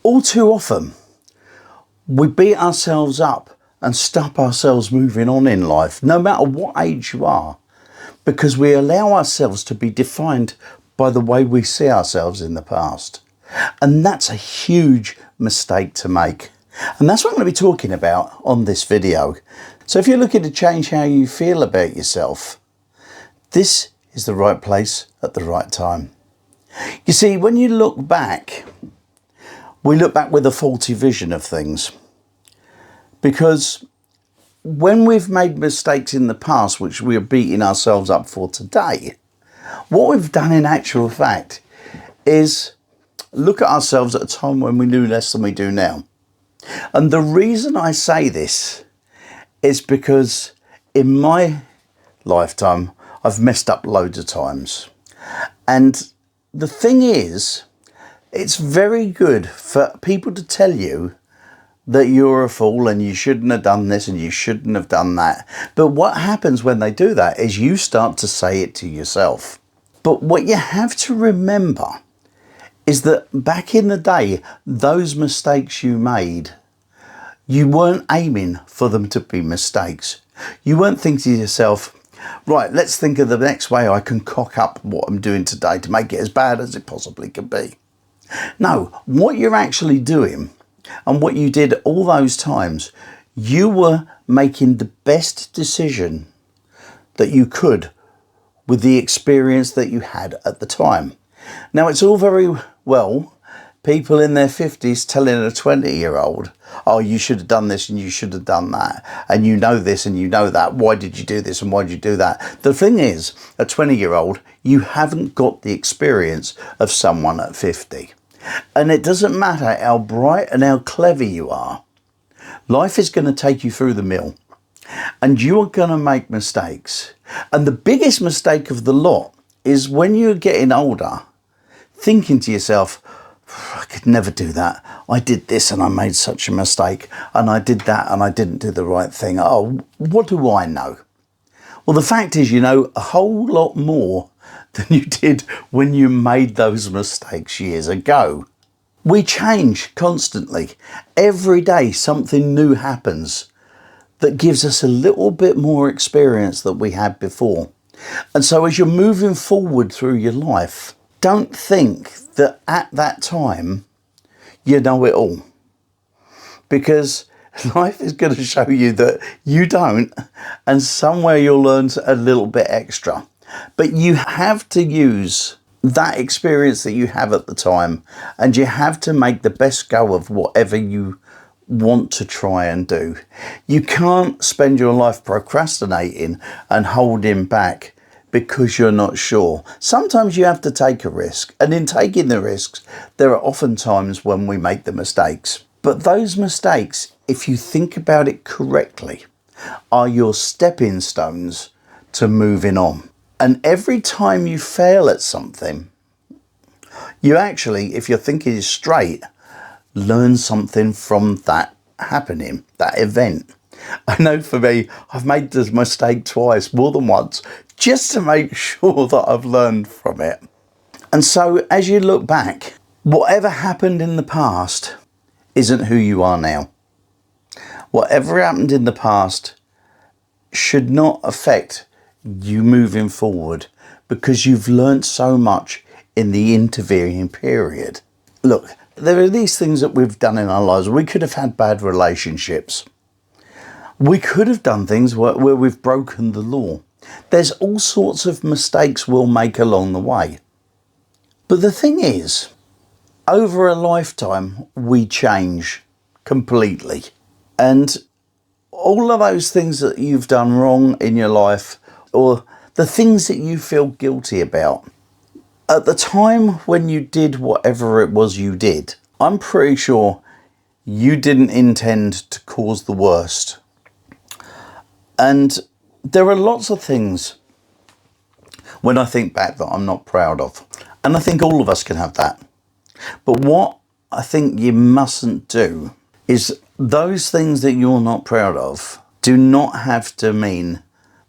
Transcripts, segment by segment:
All too often, we beat ourselves up and stop ourselves moving on in life, no matter what age you are, because we allow ourselves to be defined by the way we see ourselves in the past. And that's a huge mistake to make. And that's what I'm going to be talking about on this video. So if you're looking to change how you feel about yourself, this is the right place at the right time. You see, when you look back, we look back with a faulty vision of things. Because when we've made mistakes in the past, which we are beating ourselves up for today, what we've done in actual fact is look at ourselves at a time when we knew less than we do now. And the reason I say this is because in my lifetime, I've messed up loads of times. And the thing is, it's very good for people to tell you that you're a fool and you shouldn't have done this and you shouldn't have done that. But what happens when they do that is you start to say it to yourself. But what you have to remember is that back in the day, those mistakes you made, you weren't aiming for them to be mistakes. You weren't thinking to yourself, right, let's think of the next way I can cock up what I'm doing today to make it as bad as it possibly can be. No, what you're actually doing and what you did all those times, you were making the best decision that you could with the experience that you had at the time. Now, it's all very well people in their 50s telling a 20-year-old, oh, you should have done this and you should have done that. And you know this and you know that. Why did you do this and why did you do that? The thing is, a 20-year-old, you haven't got the experience of someone at 50. And it doesn't matter how bright and how clever you are. Life is going to take you through the mill. And you are going to make mistakes. And the biggest mistake of the lot is when you're getting older, thinking to yourself, I could never do that. I did this and I made such a mistake. And I did that and I didn't do the right thing. Oh, what do I know? Well, the fact is, you know a whole lot more than you did when you made those mistakes years ago. We change constantly. Every day something new happens that gives us a little bit more experience than we had before. And so as you're moving forward through your life, don't think that at that time you know it all. Because life is going to show you that you don't, and somewhere you'll learn a little bit extra. But you have to use that experience that you have at the time, and you have to make the best go of whatever you want to try and do. You can't spend your life procrastinating and holding back because you're not sure. Sometimes you have to take a risk, and in taking the risks, there are often times when we make the mistakes. But those mistakes, if you think about it correctly, are your stepping stones to moving on. And every time you fail at something, you actually, if you're thinking straight, learn something from that happening, that event. I know for me, I've made this mistake twice, more than once, just to make sure that I've learned from it. And so as you look back, whatever happened in the past isn't who you are now. Whatever happened in the past should not affect you moving forward, because you've learned so much in the intervening period. Look, there are these things that we've done in our lives. We could have had bad relationships. We could have done things where we've broken the law. There's all sorts of mistakes we'll make along the way. But the thing is, over a lifetime, we change completely. And all of those things that you've done wrong in your life, or the things that you feel guilty about, at the time when you did whatever it was you did, I'm pretty sure you didn't intend to cause the worst. And there are lots of things when I think back that I'm not proud of. And I think all of us can have that. But what I think you mustn't do is those things that you're not proud of do not have to mean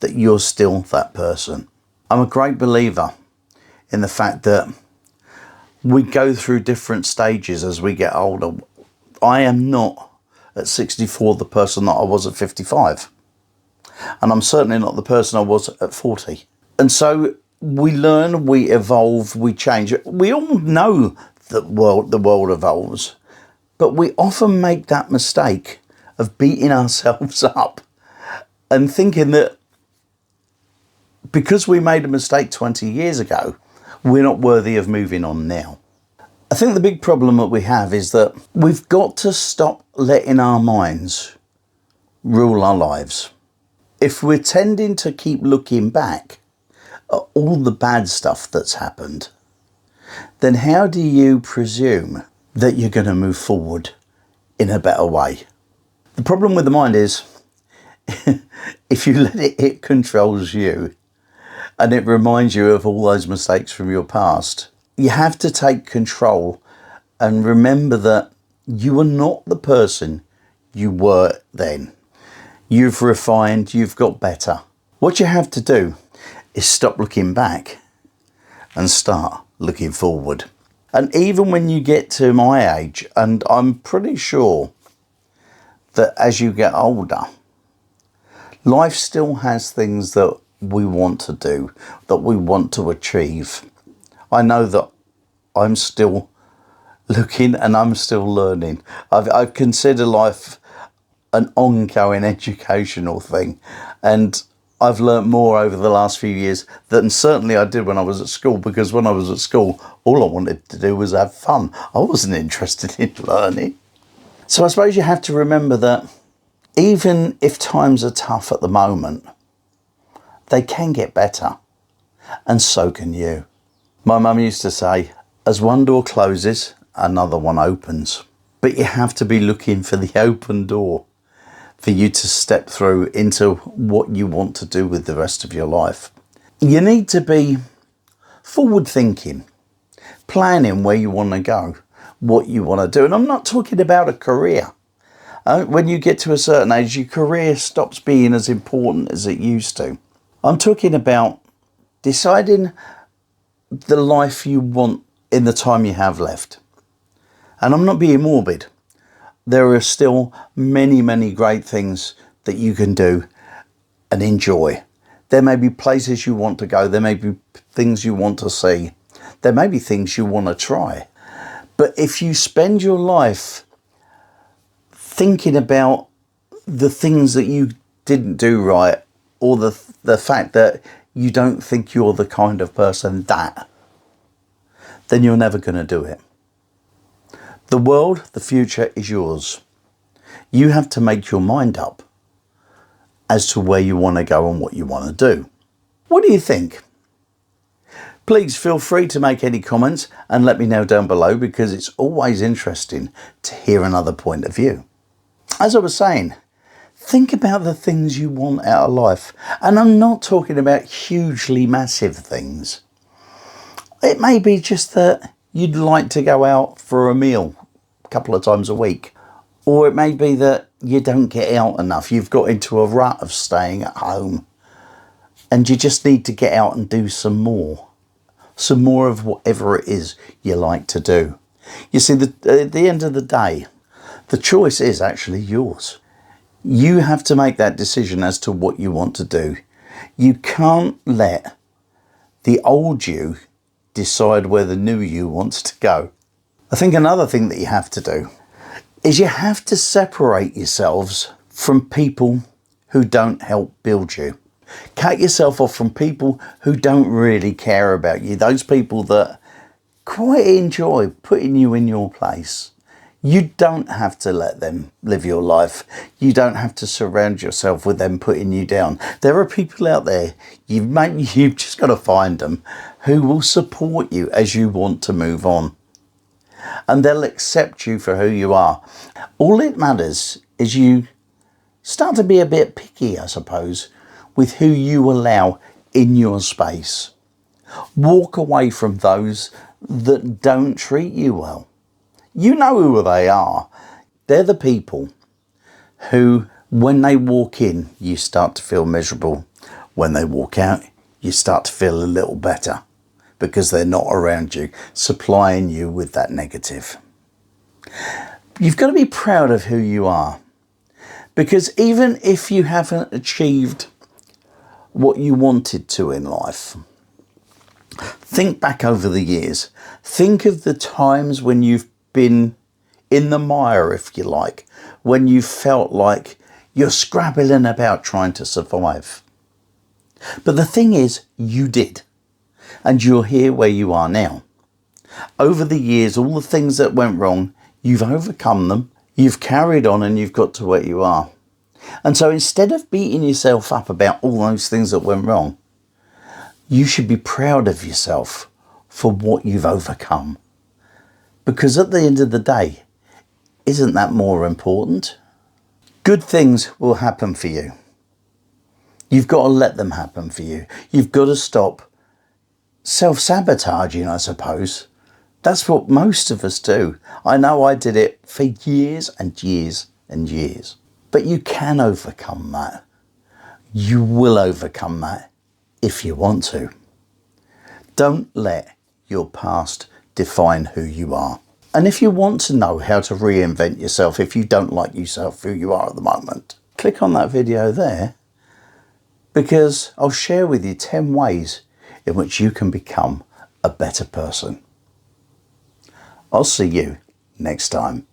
that you're still that person. I'm a great believer in the fact that We go through different stages as we get older. I am not at 64 the person that I was at 55. And I'm certainly not the person I was at 40. And so we learn, we evolve, we change. We all know that the world evolves, but we often make that mistake of beating ourselves up and thinking that because we made a mistake 20 years ago, we're not worthy of moving on now. I think the big problem that we have is that we've got to stop letting our minds rule our lives. If we're tending to keep looking back at all the bad stuff that's happened, then how do you presume that you're going to move forward in a better way? The problem with the mind is if you let it controls you and it reminds you of all those mistakes from your past, you have to take control and remember that you are not the person you were then. You've refined, you've got better. What you have to do is stop looking back and start looking forward. And even when you get to my age, and I'm pretty sure that as you get older, life still has things that we want to do, that we want to achieve. I know that I'm still looking and I'm still learning. I consider life an ongoing educational thing, and I've learnt more over the last few years than certainly I did when I was at school, because when I was at school, all I wanted to do was have fun. I wasn't interested in learning. So I suppose you have to remember that even if times are tough at the moment, they can get better, and so can you. My mum used to say, as one door closes, another one opens. But you have to be looking for the open door for you to step through into what you want to do with the rest of your life. You need to be forward thinking, planning where you want to go, what you want to do. And I'm not talking about a career. When you get to a certain age, your career stops being as important as it used to. I'm talking about deciding the life you want in the time you have left. And I'm not being morbid. There are still many, many great things that you can do and enjoy. There may be places you want to go. There may be things you want to see. There may be things you want to try. But if you spend your life thinking about the things that you didn't do right, or the fact that you don't think you're the kind of person that, then you're never going to do it. The world, the future is yours. You have to make your mind up as to where you want to go and what you want to do. What do you think? Please feel free to make any comments and let me know down below, because it's always interesting to hear another point of view. As I was saying, think about the things you want out of life. And I'm not talking about hugely massive things. It may be just that you'd like to go out for a meal a couple of times a week. Or it may be that you don't get out enough. You've got into a rut of staying at home and you just need to get out and do some more. Some more of whatever it is you like to do. You see, at the end of the day, the choice is actually yours. You have to make that decision as to what you want to do. You can't let the old you decide where the new you wants to go. I think another thing that you have to do is you have to separate yourselves from people who don't help build you. Cut yourself off from people who don't really care about you. Those people that quite enjoy putting you in your place. You don't have to let them live your life. You don't have to surround yourself with them putting you down. There are people out there, you've just got to find them, who will support you as you want to move on. And they'll accept you for who you are. All it matters is you start to be a bit picky, I suppose, with who you allow in your space. Walk away from those that don't treat you well. You know who they are. They're the people who, when they walk in, you start to feel miserable. When they walk out, you start to feel a little better. because they're not around you, supplying you with that negative. You've got to be proud of who you are, because even if you haven't achieved what you wanted to in life, think back over the years. Think of the times when you've been in the mire, if you like, when you felt like you're scrabbling about trying to survive. But the thing is, you did. And you're here where you are now. Over the years, all the things that went wrong, you've overcome them, you've carried on, and you've got to where you are. And so instead of beating yourself up about all those things that went wrong, you should be proud of yourself for what you've overcome. Because at the end of the day, isn't that more important? Good things will happen for you. You've got to let them happen for you. You've got to stop self-sabotaging, I suppose. That's what most of us do. I know I did it for years and years and years. But you can overcome that. You will overcome that if you want to. Don't let your past define who you are. And if you want to know how to reinvent yourself, if you don't like yourself who you are at the moment, click on that video there, because I'll share with you 10 ways in which you can become a better person. I'll see you next time.